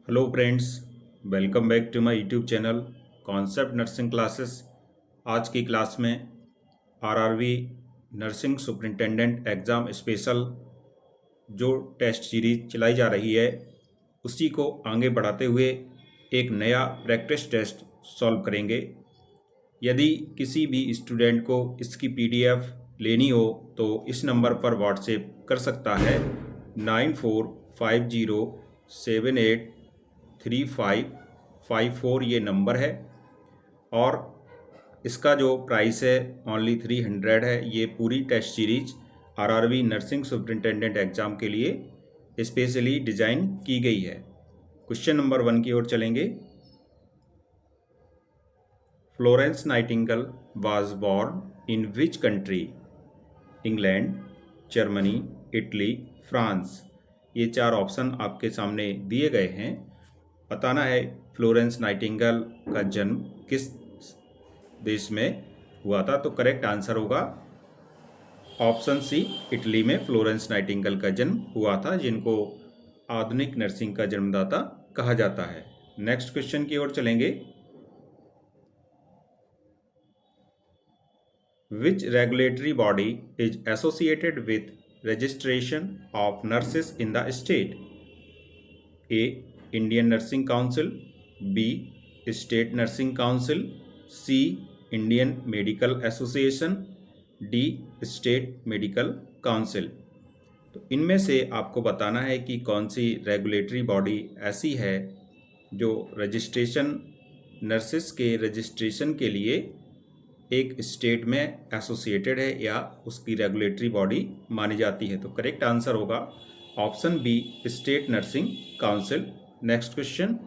Hello friends, welcome back to my YouTube channel concept nursing classes. आज की class में RRB nursing superintendent exam special जो test series चलाई जा रही है उसी को आगे बढ़ाते हुए एक नया प्रैक्टिस टेस्ट सॉल्व करेंगे। यदि किसी भी स्टूडेंट को इसकी पीडीएफ लेनी हो तो इस नंबर पर व्हाट्सएप कर सकता है 9450783554 ये नंबर है। और इसका जो प्राइस है ओनली 300 है। ये पूरी test series RRB nursing superintendent exam के लिए स्पेशली डिज़ाइन की गई है। क्वेश्चन नंबर 1 की ओर चलेंगे। Florence Nightingale was born in which country? England, Germany, Italy, France. ये चार ऑप्शन आपके सामने दिए गए हैं। बताना है फ्लोरेंस नाइटिंगेल का जन्म किस देश में हुआ था। तो करेक्ट आंसर होगा ऑप्शन सी, इटली में फ्लोरेंस नाइटिंगेल का जन्म हुआ था, जिनको आधुनिक नर्सिंग का जन्मदाता कहा जाता है। नेक्स्ट क्वेश्चन की ओर चलेंगे। Which regulatory body is associated with registration of nurses in the state? A. Indian Nursing Council, B. State Nursing Council, C. Indian Medical Association, D. State Medical Council। तो इनमें से आपको बताना है कि कौन सी रेगुलेटरी बॉडी ऐसी है जो रजिस्ट्रेशन नर्सिस के रजिस्ट्रेशन के लिए एक स्टेट में एसोसिएटेड है या उसकी रेगुलेटरी बॉडी मानी जाती है। तो करेक्ट आंसर होगा option B, state nursing council. Next question.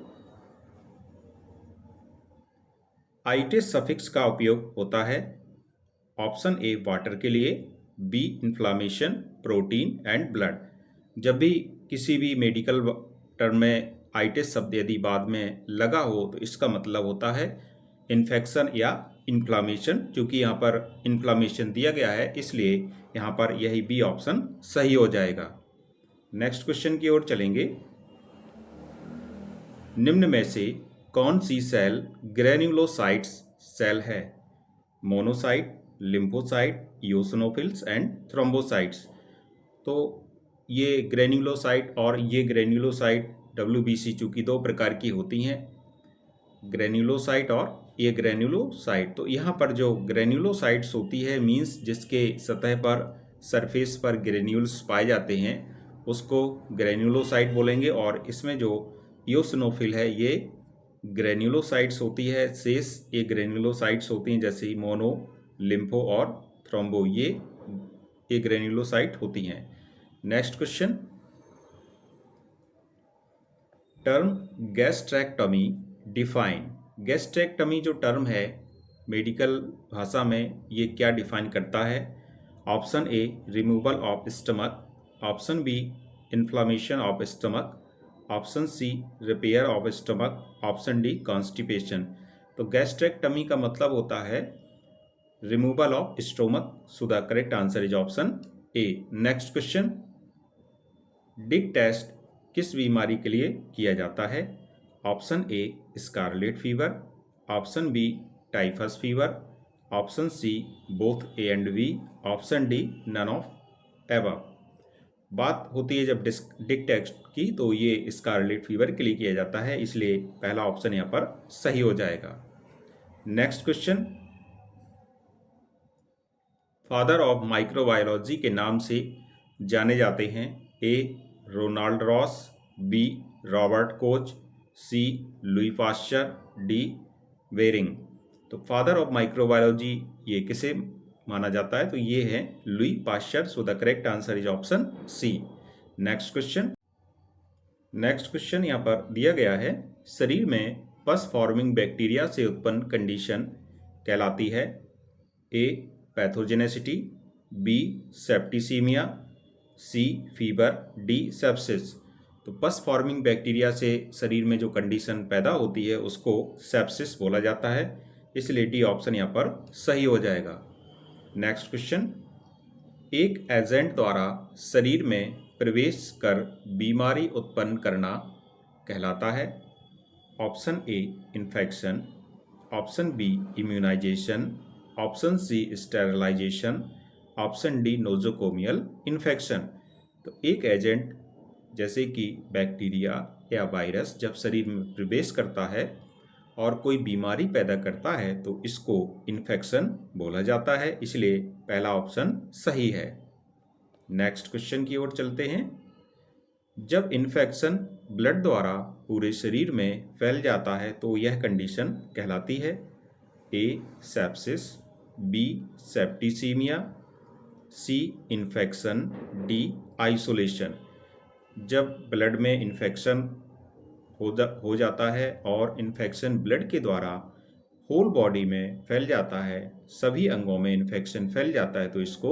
Itis suffix का उपयोग होता है ऑप्शन ए वाटर के लिए, B inflammation, protein and blood. जब भी किसी भी मेडिकल टर्म में आइटिस शब्द यदि बाद में लगा हो तो इसका मतलब होता है इन्फेक्शन या इन्फ्लामेशन। क्योंकि यहाँ पर इन्फ्लामेशन दिया गया है इसलिए यहाँ पर यही बी ऑप्शन सही हो जाएगा। नेक्स्ट क्वेश्चन की ओर चलेंगे। निम्न में से कौन सी सेल ग्रेन्युलोसाइट्स सेल है? Monocyte, lymphocyte, eosinophils and thrombocytes. तो ये ग्रेन्युलोसाइट और ये ग्रेन्युलोसाइट WBC चूँकि दो प्रकार की होती हैं, ग्रेन्युलोसाइट और ये ग्रेन्युलोसाइट। तो यहाँ पर जो ग्रेन्युलोसाइट्स होती है मींस जिसके सतह पर सरफेस पर ग्रेन्यूल्स पाए जाते हैं उसको ग्रेन्युलोसाइट बोलेंगे। और इसमें जो इयोसिनोफिल है ये ग्रेन्युलोसाइट्स होती है। शेष ये ग्रेन्युलोसाइट्स होती हैं जैसे मोनो, लिम्फो और थ्रोम्बो, ये ग्रेन्युलोसाइट होती हैं। Next question. Term gastrectomy define. Gastrectomy जो टर्म है मेडिकल भाषा में ये क्या डिफाइन करता है? Option A removal of stomach, option B inflammation of stomach, option C repair of stomach, option D constipation. तो गैस्ट्रेक्टमी का मतलब होता है removal of stomach. So the correct answer is option A. Next question. Dick test किस बीमारी के लिए किया जाता है? Option A scarlet fever, option B typhus fever, option C both A and B, option D none of above. बात होती है जब डिक टेस्ट की तो ये स्कारलेट फीवर के लिए किया जाता है, इसलिए पहला ऑप्शन यहाँ पर सही हो जाएगा। Next question. Father of microbiology के नाम से जाने जाते हैं? A Ronald Ross, B Robert Koch, C Louis Pasteur, D Waring. तो फादर ऑफ माइक्रोबायोलॉजी ये किसे माना जाता है? तो ये है Louis Pasteur. So the correct answer is option C. Next question. Next question यहाँ पर दिया गया है, शरीर में पस फॉर्मिंग बैक्टीरिया से उत्पन्न कंडीशन कहलाती है? ए पैथोजेनेसिटी, बी सेप्टिसीमिया, सी फीवर, डी सेप्सिस। तो पस फॉर्मिंग बैक्टीरिया से शरीर में जो कंडीशन पैदा होती है उसको सेप्सिस बोला जाता है, इसलिए डी ऑप्शन यहाँ पर सही हो जाएगा। Next question. एक एजेंट द्वारा शरीर में प्रवेश कर बीमारी उत्पन्न करना कहलाता है? Option A infection, option B immunisation, option C sterilisation, option D nosocomial infection. तो एक एजेंट जैसे कि बैक्टीरिया या वायरस जब शरीर में प्रवेश करता है और कोई बीमारी पैदा करता है तो इसको इन्फेक्शन बोला जाता है, इसलिए पहला ऑप्शन सही है। नेक्स्ट क्वेश्चन की ओर चलते हैं। जब इन्फेक्शन ब्लड द्वारा पूरे शरीर में फैल जाता है तो यह कंडीशन कहलाती है? ए सेप्सिस, बी सेप्टिसीमिया, सी इन्फेक्शन, डी आइसोलेशन। जब ब्लड में इन्फेक्शन हो जाता है और इन्फेक्शन ब्लड के द्वारा होल बॉडी में फैल जाता है, सभी अंगों में इन्फेक्शन फैल जाता है तो इसको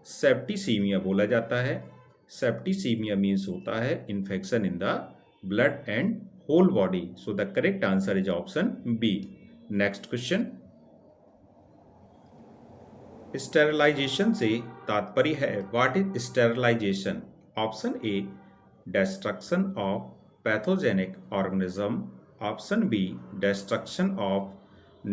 सेप्टिसीमिया बोला जाता है। सेप्टिसीमिया मीन्स होता है infection in the blood and whole body. So the correct answer is option B. Next question. Sterilisation से तात्पर्य है? What is sterilisation? Option A destruction of pathogenic organism, option B destruction of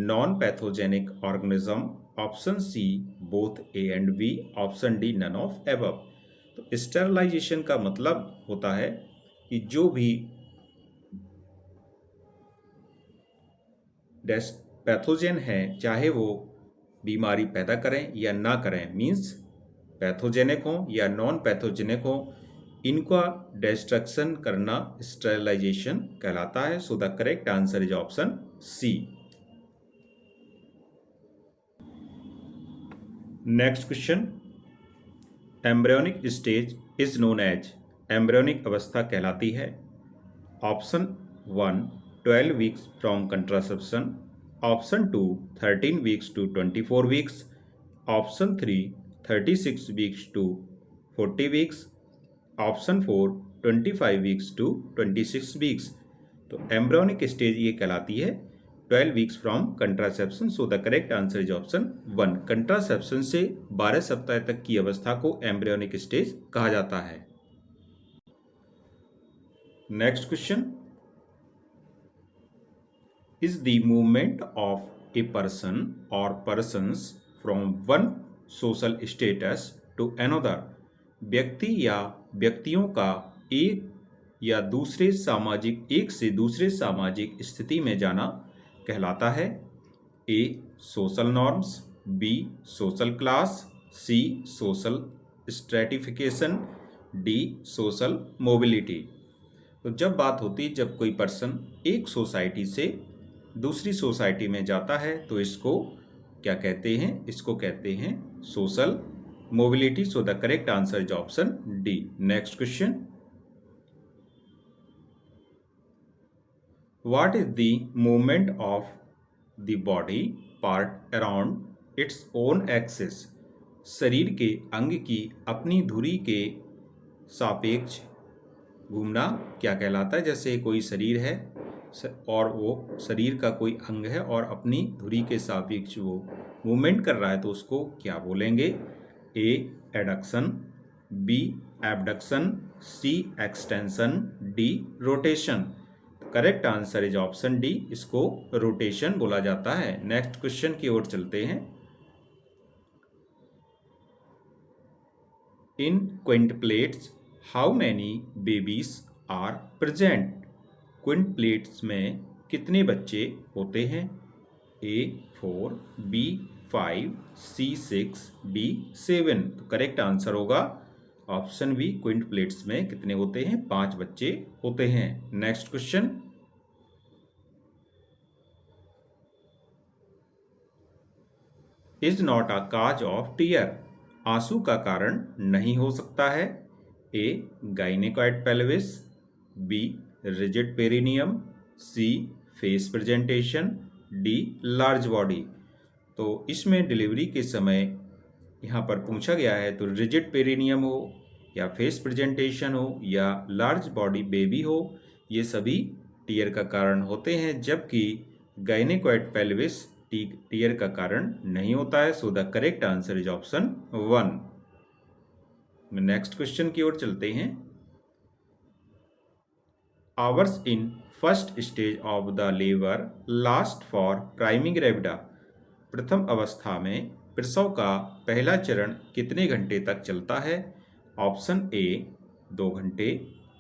non-pathogenic organism, option C both A and B, option D none of above। तो sterilisation का मतलब होता है कि जो भी पैथोजेन है, चाहे वो बीमारी पैदा करें या ना करें, मीन्स पैथोजेनिक हो या नॉन पैथोजेनिक हो, इनका डिस्ट्रक्शन करना स्टेरिलाइजेशन कहलाता है। So the correct answer is option C. Next question. Embryonic stage is known as? Embryonic अवस्था कहलाती है? Option 1 12 weeks from contraception, option 2 13 weeks to 24 weeks, option 3 36 weeks to 40 weeks, option 4 25 weeks to 26 weeks. तो embryonic stage ये कहलाती है 12 weeks from contraception. So the correct answer is option 1। Contraception से 12 सप्ताह तक की अवस्था को एम्ब्रियोनिक स्टेज कहा जाता है। Next question. Is the movement of a person और persons from one social status to another, व्यक्ति या व्यक्तियों का एक से दूसरे सामाजिक स्थिति में जाना कहलाता है? A social norms, B social class, C social stratification, D social mobility. तो जब बात होती है जब कोई पर्सन एक सोसाइटी से दूसरी सोसाइटी में जाता है तो इसको क्या कहते हैं? इसको कहते हैं social mobility. So the correct answer is option D. Next question. What is the movement of the body part around its own axis? शरीर के अंग की अपनी धुरी के सापेक्ष घूमना क्या कहलाता है? जैसे कोई शरीर है और वो शरीर का कोई अंग है और अपनी धुरी के सापेक्ष वो मूवमेंट कर रहा है तो उसको क्या बोलेंगे? A adduction, B abduction, C extension, D rotation. Correct answer is option D, इसको रोटेशन बोला जाता है। नेक्स्ट क्वेश्चन की ओर चलते हैं। In quintuplets how many babies are present? Quintuplets में कितने बच्चे होते हैं? A 4, B 5, C 6, D 7। तो करेक्ट आंसर होगा ऑप्शन बी, क्विंटप्लेट्स में कितने होते हैं? 5 बच्चे होते हैं। Next question. Is not a cause of tear, आंसू का कारण नहीं हो सकता है? A gynaecoid pelvis, B rigid perineum, C face presentation, D large body. तो इसमें डिलीवरी के समय यहाँ पर पूछा गया है तो रिजिड पेरिनियम हो या फेस प्रेजेंटेशन हो या लार्ज बॉडी बेबी हो, ये सभी टीयर का कारण होते हैं, जबकि गाइनेकॉइड पेल्विस टीयर का कारण नहीं होता है। So the correct answer is option 1। Next question की ओर चलते हैं। hours in first stage of the labor last for priming gravida? प्रथम अवस्था में प्रसव का पहला चरण कितने घंटे तक चलता है? ऑप्शन ए 2 घंटे,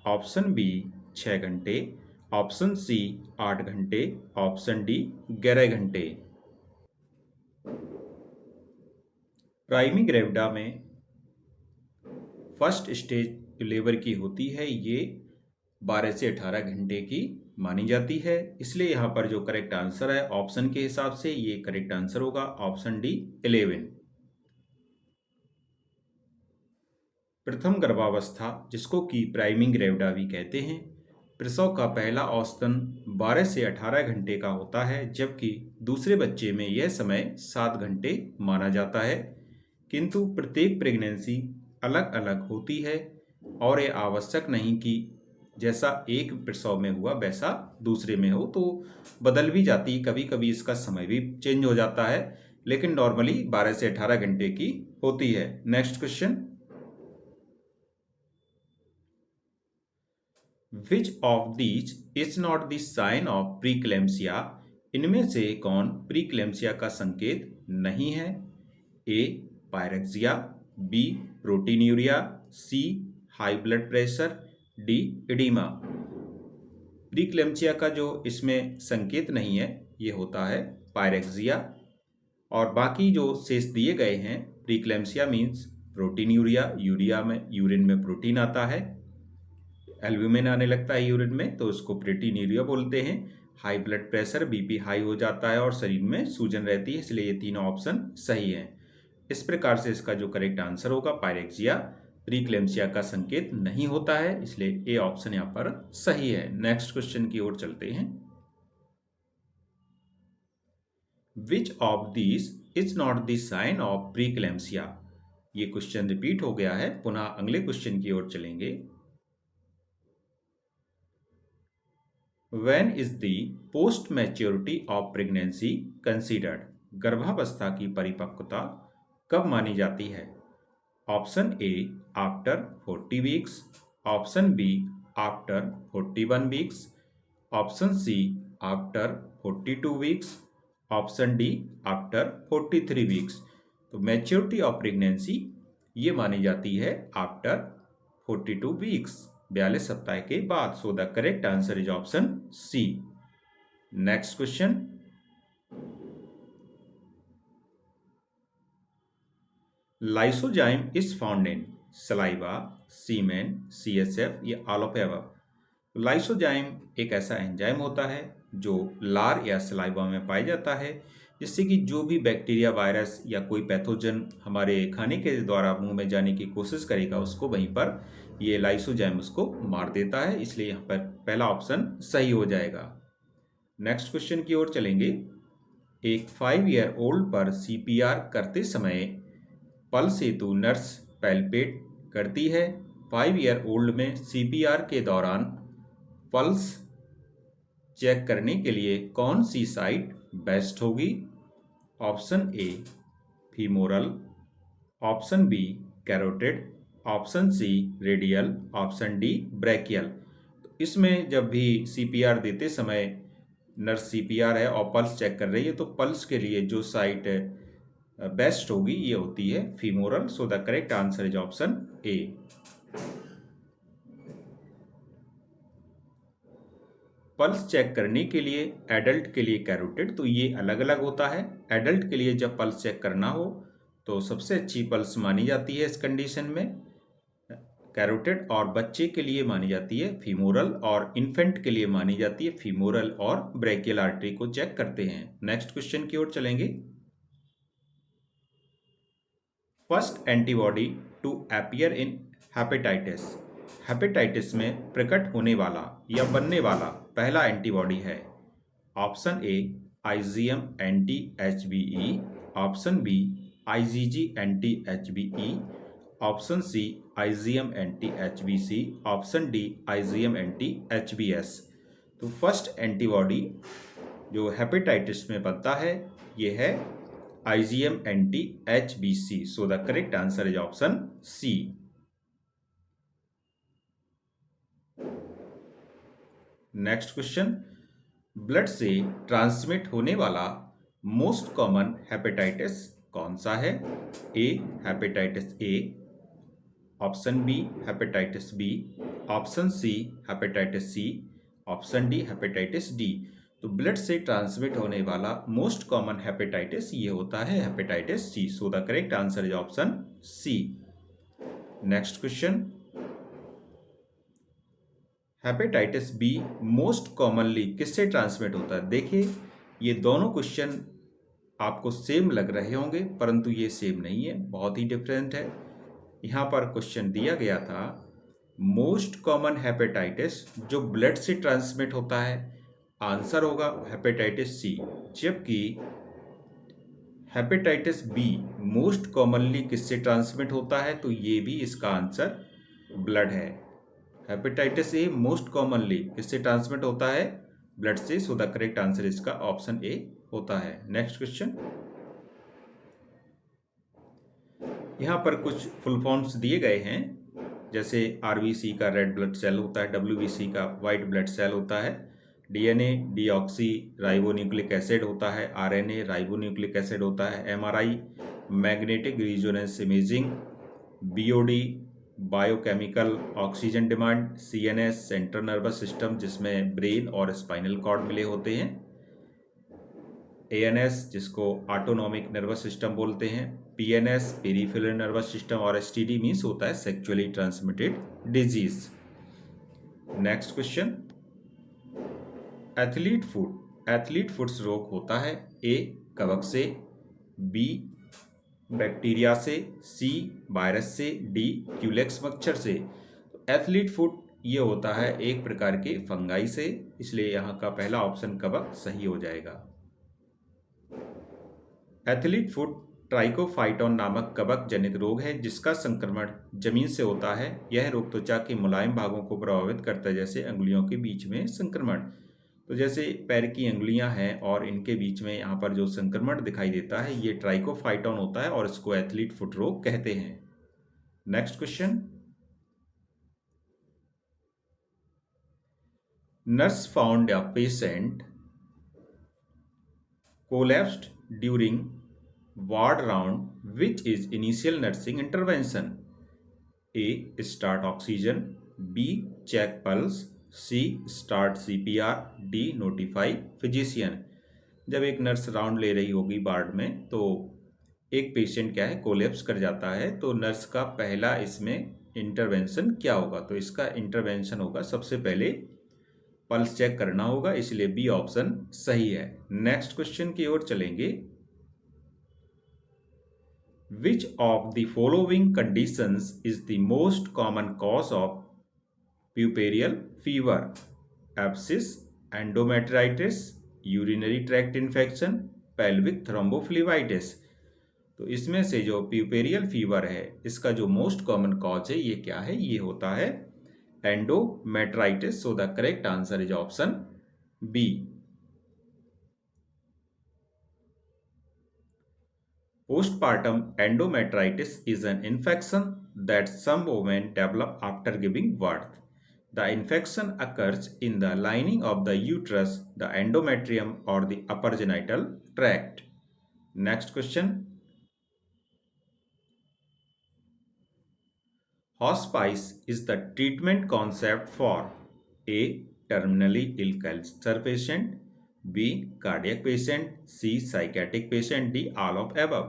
ऑप्शन बी 6 घंटे, ऑप्शन सी 8 घंटे, ऑप्शन डी 11 घंटे। प्राइमिंग ग्रेविडा में फर्स्ट स्टेज लेबर की होती है ये 12 से 18 घंटे की मानी जाती है, इसलिए यहाँ पर जो करेक्ट आंसर है ऑप्शन के हिसाब से ये करेक्ट आंसर होगा ऑप्शन डी 11। प्रथम गर्भावस्था जिसको कि प्राइमिंग ग्रेविडा भी कहते हैं, प्रसव का पहला औसतन 12 से 18 घंटे का होता है, जबकि दूसरे बच्चे में यह समय 7 घंटे माना जाता है। किंतु प्रत्येक प्रेगनेंसी अलग अलग होती है और ये आवश्यक नहीं कि जैसा एक प्रसव में हुआ वैसा दूसरे में हो, तो बदल भी जाती है, कभी कभी इसका समय भी चेंज हो जाता है, लेकिन नॉर्मली 12 से 18 घंटे की होती है। Next question, which of these is not the sign of preeclampsia? इनमें से कौन प्रीक्लेम्सिया का संकेत नहीं है? A pyrexia, B proteinuria, C high blood pressure, D oedema. Preeclampsia का जो इसमें संकेत नहीं है ये होता है पायरेक्सिया, और बाकी जो शेष दिए गए हैं प्रीक्लेम्सिया मीन्स प्रोटीन्यूरिया, यूरिया में यूरिन में प्रोटीन आता है, एल्ब्यूमिन आने लगता है यूरिन में तो उसको प्रोटीन्यूरिया बोलते हैं। High blood pressure, BP high हो जाता है और शरीर में सूजन रहती है, इसलिए ये तीनों ऑप्शन सही हैं। इस प्रकार से इसका जो करेक्ट आंसर होगा पायरेक्सिया प्रीक्लेम्सिया का संकेत नहीं होता है, इसलिए ए ऑप्शन यहाँ पर सही है। नेक्स्ट क्वेश्चन की ओर चलते हैं। Which of these is not the sign of preeclampsia? ये क्वेश्चन रिपीट हो गया है, पुनः अगले क्वेश्चन की ओर चलेंगे। When is the post maturity of pregnancy considered? गर्भावस्था की परिपक्वता कब मानी जाती है? Option A after 40 weeks, option B after 41 weeks, option C after 42 weeks, option D after 43 weeks. तो मैच्योरिटी ऑफ प्रेगनेंसी ये मानी जाती है आफ्टर 42 वीक्स, 42 सप्ताह के बाद। So the correct answer is option C. Next question, lysozyme is found in saliva, semen, CSF या all of above. Lysozyme एक ऐसा एंजाइम होता है जो लार या सलाइवा में पाया जाता है, जिससे कि जो भी बैक्टीरिया, वायरस या कोई पैथोजन हमारे खाने के द्वारा मुंह में जाने की कोशिश करेगा उसको वहीं पर ये लाइसोजाइम उसको मार देता है, इसलिए यहाँ पर पहला ऑप्शन सही हो जाएगा। नेक्स्ट क्वेश्चन की ओर चलेंगे। एक 5 ईयर ओल्ड पर सीपीआर करते समय पल्स हेतु नर्स पैल्पेट करती है। 5 ईयर ओल्ड में सीपीआर के दौरान पल्स चेक करने के लिए कौन सी साइट बेस्ट होगी? Option A femoral, option B carotid, option C radial, option D brachial. तो इसमें जब भी सीपीआर देते समय नर्स सीपीआर है और पल्स चेक कर रही है तो पल्स के लिए जो साइट बेस्ट होगी ये होती है femoral. So the correct answer is option A. Pulse check करने के लिए एडल्ट के लिए कैरोटिड, तो ये अलग अलग होता है। एडल्ट के लिए जब पल्स चेक करना हो तो सबसे अच्छी पल्स मानी जाती है इस कंडीशन में कैरोटिड, और बच्चे के लिए मानी जाती है फीमोरल, और इन्फेंट के लिए मानी जाती है फीमोरल और ब्रैकियल आर्टरी को चेक करते हैं। नेक्स्ट क्वेश्चन की ओर चलेंगे। First antibody to appear in hepatitis, hepatitis में प्रकट होने वाला या बनने वाला पहला एंटीबॉडी है। Option A IgM anti HBe, option B IgG anti HBe, option C IgM anti एचबीसी, option D IgM anti HBs. तो फर्स्ट एंटीबॉडी जो हेपेटाइटिस में बनता है ये है आईजीएम एंटी एचबीसी। So the correct answer is option C. Next question, blood से ट्रांसमिट होने वाला मोस्ट कॉमन हेपेटाइटिस कौन सा है? A hepatitis A, option B hepatitis B, option C hepatitis C, option D hepatitis D. तो blood से transmit होने वाला मोस्ट कॉमन हेपेटाइटिस ये होता है hepatitis C. So the correct answer is option C. Next question, hepatitis B most commonly किससे transmit होता है? देखिए ये दोनों क्वेश्चन आपको सेम लग रहे होंगे, परंतु ये सेम नहीं है, बहुत ही डिफरेंट है। यहाँ पर क्वेश्चन दिया गया था मोस्ट कॉमन हेपेटाइटिस जो ब्लड से ट्रांसमिट होता है, आंसर होगा हेपेटाइटिस सी। जबकि हेपेटाइटिस बी मोस्ट कॉमनली किससे ट्रांसमिट होता है, तो ये भी इसका आंसर ब्लड है। हेपेटाइटिस ए मोस्ट कॉमनली किससे ट्रांसमिट होता है? ब्लड से। सो द करेक्ट आंसर इसका ऑप्शन ए होता है। नेक्स्ट क्वेश्चन, यहाँ पर कुछ फुल फॉर्म्स दिए गए हैं, जैसे आरबीसी का रेड ब्लड सेल होता है, डब्ल्यूबीसी का वाइट ब्लड सेल होता है, डीएनए डीऑक्सी राइबोन्यूक्लिक एसिड होता है, आरएनए राइबोन्यूक्लिक एसिड होता है, MRI magnetic resonance imaging, BOD biochemical oxygen demand, CNS central nervous system जिसमें ब्रेन और स्पाइनल कॉर्ड मिले होते हैं, एएनएस जिसको ऑटोनॉमिक नर्वस सिस्टम बोलते हैं, पीएनएस पेरिफेरल नर्वस सिस्टम, और एसटीडी मीन्स होता है sexually transmitted disease. Next question, athlete foots रोग होता है ए कवक से, बी बैक्टीरिया से, सी वायरस से, डी क्यूलेक्स मच्छर से। तो एथलीट फुट ये होता है एक प्रकार के फंगाई से, इसलिए यहाँ का पहला ऑप्शन कवक सही हो जाएगा। एथलीट फुट ट्राइकोफाइटॉन नामक कवक जनित रोग है जिसका संक्रमण जमीन से होता है। यह रोग त्वचा के मुलायम भागों को प्रभावित करता है, जैसे अंगुलियों के बीच में संक्रमण। तो जैसे पैर की अंगुलियां हैं और इनके बीच में यहाँ पर जो संक्रमण दिखाई देता है ये ट्राइकोफाइटॉन होता है और इसको एथलीट फुट रोग कहते हैं। Next question, nurse found a patient collapsed during ward round, which is initial nursing intervention? A start oxygen, B check pulse, C start CPR, D notify physician। जब एक नर्स राउंड ले रही होगी ward में तो एक पेशेंट क्या है कोलैप्स कर जाता है, तो नर्स का पहला इसमें इंटरवेंशन क्या होगा? तो इसका इंटरवेंशन होगा सबसे पहले पल्स चेक करना होगा, इसलिए बी ऑप्शन सही है। नेक्स्ट क्वेश्चन की ओर चलेंगे, which of the following conditions is the most common cause of puerperal fever? Abscess, endometritis, urinary tract infection, pelvic thrombophlebitis. तो इसमें से जो प्यूपेरियल फीवर है इसका जो मोस्ट कॉमन कॉज है ये क्या है? ये होता है endometritis. So the correct answer is option B. Postpartum endometritis is an infection that some women develop after giving birth. The infection occurs in the lining of the uterus, the endometrium, or the upper genital tract. Next question. Hospice is the treatment concept for A. terminally ill cancer patient, B. cardiac patient, C. psychiatric patient, D. all of above।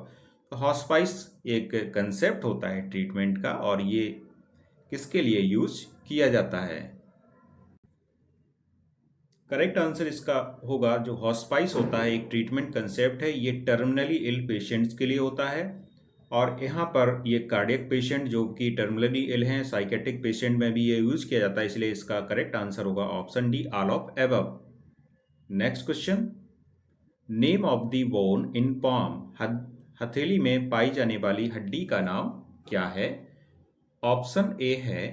तो hospice एक concept होता है treatment का और ये किसके लिए use किया जाता है? करेक्ट आंसर इसका होगा जो हॉस्पाइस होता है एक ट्रीटमेंट कंसेप्ट है, ये टर्मिनली इल पेशेंट्स के लिए होता है और यहाँ पर ये कार्डियक पेशेंट जो कि टर्मिनली इल हैं, साइकेट्रिक पेशेंट में भी ये यूज किया जाता है, इसलिए इसका करेक्ट आंसर होगा option D all of above. Next question, name of the bone in palm, हथेली में पाई जाने वाली हड्डी का नाम क्या है? ऑप्शन ए है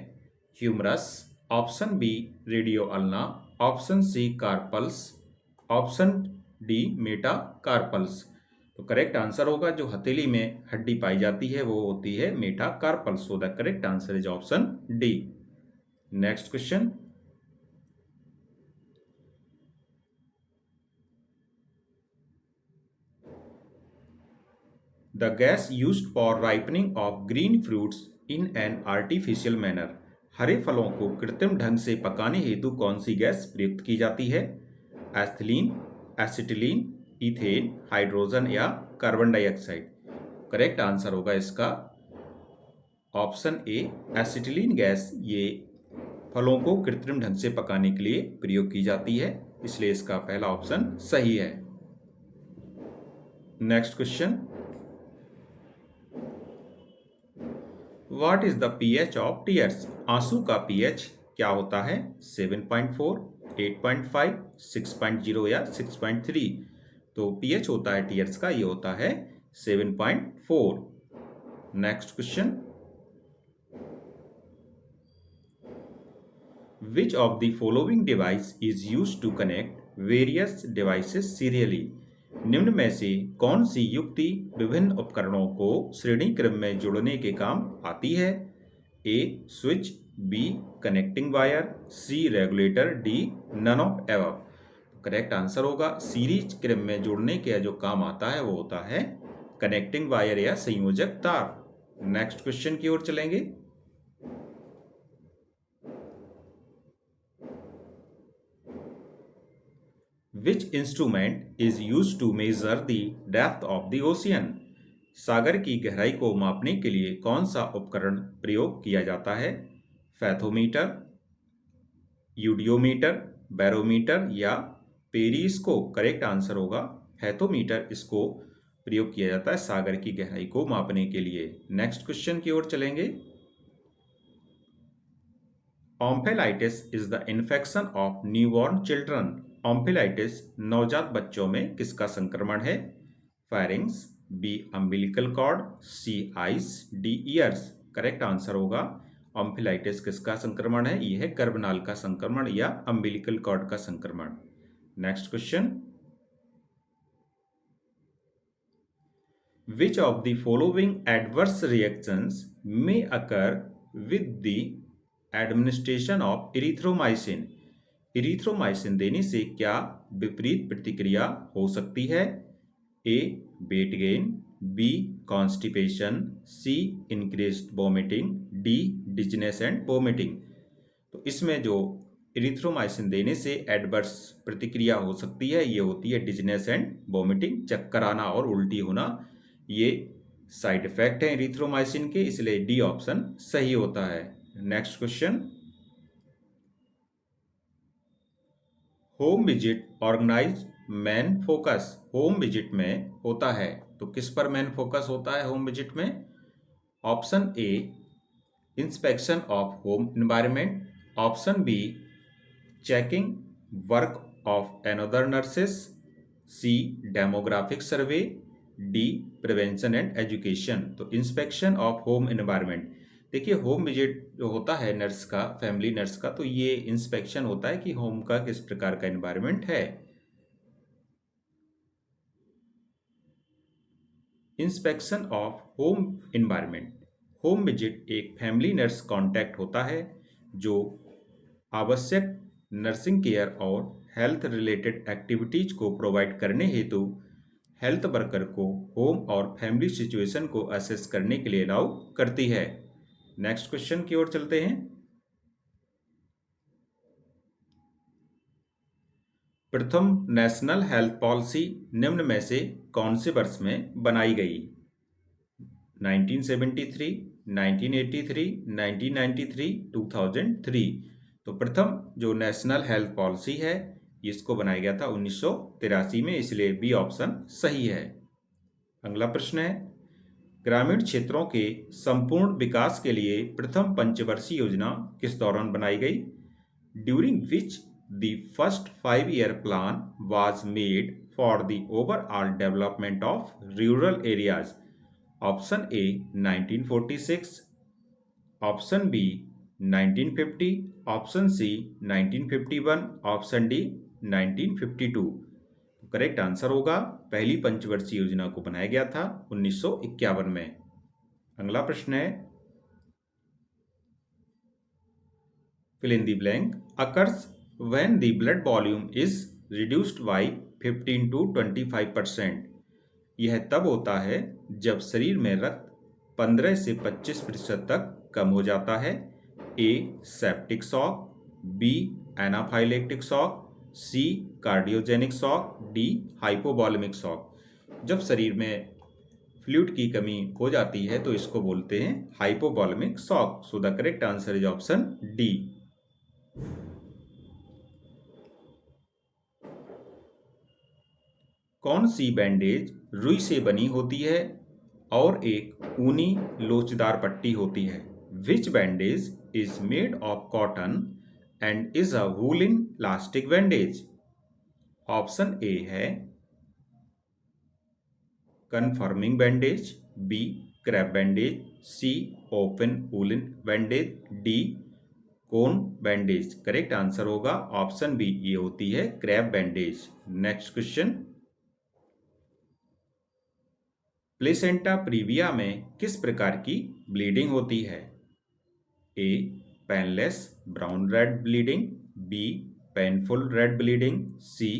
humerus, option B radio ulna, option C carpals, option D metacarpals. तो करेक्ट आंसर होगा जो हथेली में हड्डी पाई जाती है वो होती है metacarpals. So the correct answer is option D. Next question, the gas used for ripening of green fruits in an artificial manner. हरे फलों को कृत्रिम ढंग से पकाने हेतु कौन सी गैस प्रयुक्त की जाती है? एथिलीन, एसिटिलीन, इथेन, हाइड्रोजन या कार्बन डाइऑक्साइड। करेक्ट आंसर होगा इसका ऑप्शन ए एसिटिलीन गैस। ये फलों को कृत्रिम ढंग से पकाने के लिए प्रयोग की जाती है, इसलिए इसका पहला ऑप्शन सही है। Next question, what is the pH of tears? आंसू का पीएच क्या होता है? 7.4, 8.5, 6.0 या 6.3। तो पीएच होता है टीयर्स का, ये होता है 7.4। Next question, Which of the following device is used to connect various devices serially? निम्न में से कौन सी युक्ति विभिन्न उपकरणों को श्रेणी क्रम में जोड़ने के काम आती है? A switch, B connecting wire, C regulator, D none of above. Correct answer होगा सीरीज क्रम में जोड़ने के जो काम आता है वो होता है कनेक्टिंग वायर या संयोजक तार। नेक्स्ट क्वेश्चन की ओर चलेंगे। Which instrument is used to measure the depth of the ocean? सागर की गहराई को मापने के लिए कौन सा उपकरण प्रयोग किया जाता है? फैथोमीटर, यूडियोमीटर, बैरोमीटर या पेरिस्कोप। करेक्ट आंसर होगा फैथोमीटर, इसको प्रयोग किया जाता है सागर की गहराई को मापने के लिए। नेक्स्ट क्वेश्चन की ओर चलेंगे। Omphalitis is the infection of newborn children. Omphalitis नवजात बच्चों में किसका संक्रमण है? फायरिंग्स, B umbilical cord, C eyes, D ears. Correct answer होगा ऑम्फेलाइटिस किसका संक्रमण है? यह है गर्भनाल का संक्रमण या अम्बिलिकल कॉर्ड का संक्रमण। Next question, which of the following adverse reactions may occur with the administration of erythromycin? Erythromycin देने से क्या विपरीत प्रतिक्रिया हो सकती है? A weight gain, B constipation, C increased vomiting, D dizziness and vomiting. तो इसमें जो इरिथ्रोमाइसिन देने से एडवर्स प्रतिक्रिया हो सकती है ये होती है डिजनेस एंड वोमिटिंग, चक्कर आना और उल्टी होना। ये साइड इफेक्ट है इरिथ्रोमाइसिन के, इसलिए डी ऑप्शन सही होता है। Next question, home visit organise main focus. Home visit में होता है तो किस पर मैन फोकस होता है होम विजिट में? Option A inspection of home environment, option B checking work of another nurses, C demographic survey, D prevention and education. तो इंस्पेक्शन ऑफ होम एनवायरनमेंट, देखिए होम विजिट जो होता है नर्स का, family nurse का, तो ये इंस्पेक्शन होता है कि होम का किस प्रकार का एनवायरनमेंट है। Inspection of home environment, home visit एक फैमिली नर्स कांटेक्ट होता है जो आवश्यक नर्सिंग केयर और हेल्थ रिलेटेड एक्टिविटीज को प्रोवाइड करने हेतु हेल्थ वर्कर को होम और फैमिली सिचुएशन को असेस करने के लिए अलाउ करती है। नेक्स्ट क्वेश्चन की ओर चलते हैं। प्रथम नेशनल हेल्थ पॉलिसी निम्न में से कौन से वर्ष में बनाई गई? 1973, 1983, 1993, 2003। तो प्रथम जो नेशनल हेल्थ पॉलिसी है इसको बनाया गया था 1983 में, इसलिए बी ऑप्शन सही है। अगला प्रश्न है, ग्रामीण क्षेत्रों के संपूर्ण विकास के लिए प्रथम पंचवर्षीय योजना किस दौरान बनाई गई? During which the first 5-year plan was made for the overall development of rural areas. Option A 1946, option B 1950, option C 1951, option D 1952। Correct answer होगा पहली पंचवर्षीय योजना को बनाया गया था 1951 में। अगला प्रश्न है, fill in the blank, occurs when the blood volume is reduced by 15 to 25%। यह तब होता है जब शरीर में रक्त 15 से 25% तक कम हो जाता है। A septic shock, B anaphylactic shock, C cardiogenic shock, D hypovolaemic shock. जब शरीर में फ्लूइड की कमी हो जाती है तो इसको बोलते हैं hypovolaemic shock. So the correct answer is option D. कौन सी बैंडेज रुई से बनी होती है और एक ऊनी लोचदार पट्टी होती है? Which bandage is made of cotton and is a woollen elastic bandage? Option A है conforming bandage, B crepe bandage, C open woollen bandage, D cone bandage. Correct answer होगा ऑप्शन बी, ये होती है crepe bandage. Next question, placenta praevia में किस प्रकार की bleeding होती है? A painless brown red bleeding, B painful red bleeding, C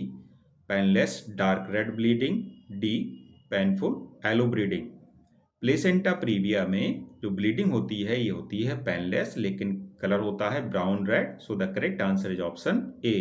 painless dark red bleeding, D painful yellow bleeding. Placenta praevia में जो ब्लीडिंग होती है ये होती है पेनलेस, लेकिन कलर होता है brown red. So the correct answer is option A.